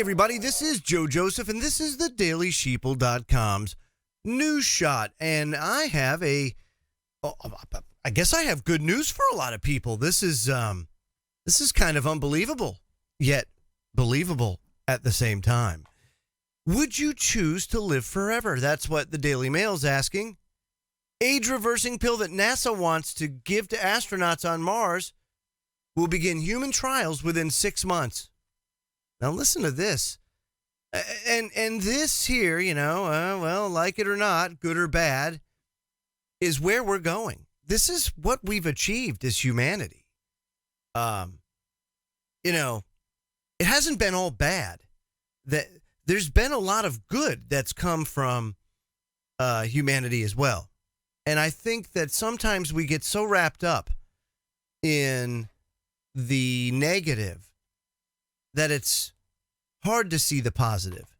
everybody, this is Joe Joseph, and this is the DailySheeple.com's news shot. And I have I guess I have good news for a lot of people. This is kind of unbelievable, yet believable at the same time. Would you choose to live forever? That's what the Daily Mail's asking. Age-reversing pill that NASA wants to give to astronauts on Mars will begin human trials within 6 months. Now listen to this. And this here, well, like it or not, good or bad, is where we're going. This is what we've achieved as humanity. It hasn't been all bad. There's been a lot of good that's come from humanity as well. And I think that sometimes we get so wrapped up in the negative that it's hard to see the positive,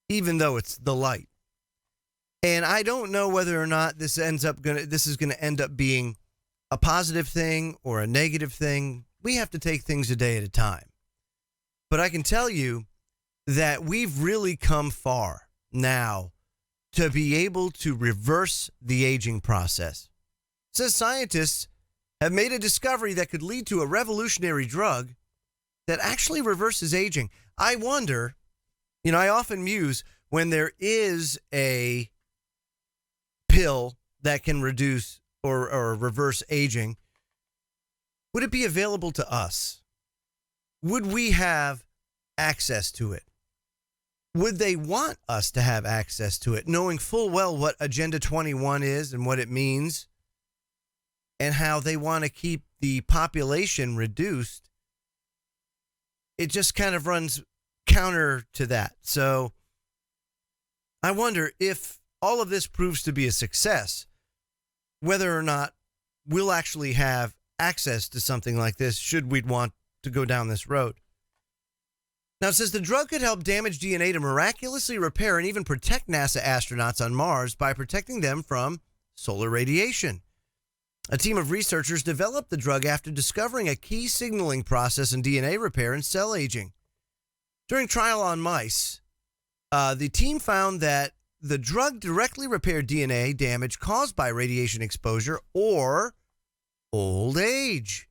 even though it's the light. And I don't know whether or not this is going to end up being a positive thing or a negative thing. We have to take things a day at a time. But I can tell you that we've really come far now to be able to reverse the aging process. It says scientists have made a discovery that could lead to a revolutionary drug that actually reverses aging. I wonder, I often muse when there is a pill that can reduce or reverse aging, would it be available to us? Would we have access to it? Would they want us to have access to it, knowing full well what Agenda 21 is and what it means and how they want to keep the population reduced? It just kind of runs counter to that. So I wonder if all of this proves to be a success, whether or not we'll actually have access to something like this, should we want to go down this road. Now, it says the drug could help damaged DNA to miraculously repair and even protect NASA astronauts on Mars by protecting them from solar radiation. A team of researchers developed the drug after discovering a key signaling process in DNA repair and cell aging. During trial on mice, the team found that the drug directly repaired DNA damage caused by radiation exposure or old age.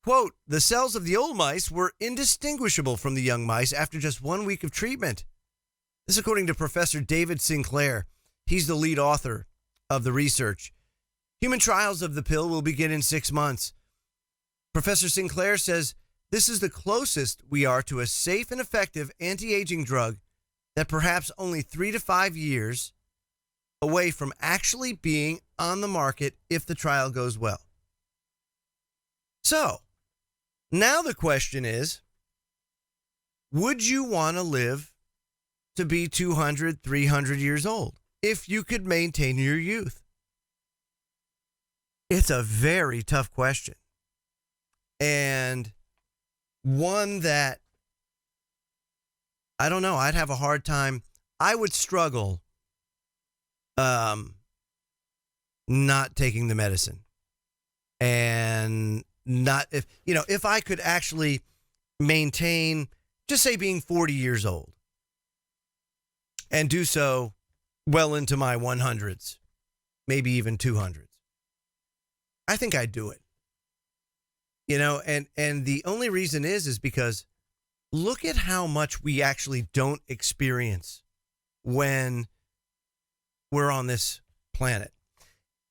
Quote, the cells of the old mice were indistinguishable from the young mice after just 1 week of treatment. This according to Professor David Sinclair. He's the lead author of the research. Human trials of the pill will begin in 6 months. Professor Sinclair says this is the closest we are to a safe and effective anti-aging drug that perhaps only 3 to 5 years away from actually being on the market if the trial goes well. So, now the question is, would you want to live to be 200, 300 years old if you could maintain your youth? It's a very tough question. And one that, I don't know, I'd have a hard time. I would struggle not taking the medicine. And not if I could actually maintain, just say being 40 years old and do so well into my 100s, maybe even 200s. I think I'd do it. And the only reason is because look at how much we actually don't experience when we're on this planet.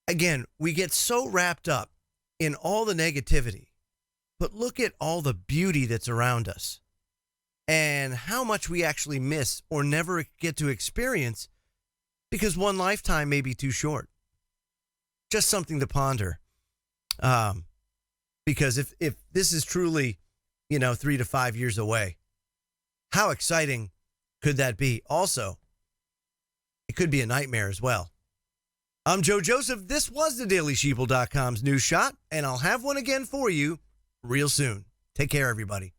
Again, we get so wrapped up in all the negativity, but look at all the beauty that's around us and how much we actually miss or never get to experience because one lifetime may be too short. Just something to ponder. Because if this is truly, 3 to 5 years away, how exciting could that be? Also, it could be a nightmare as well. I'm Joe Joseph. This was the DailySheeple.com's news shot, and I'll have one again for you real soon. Take care, everybody.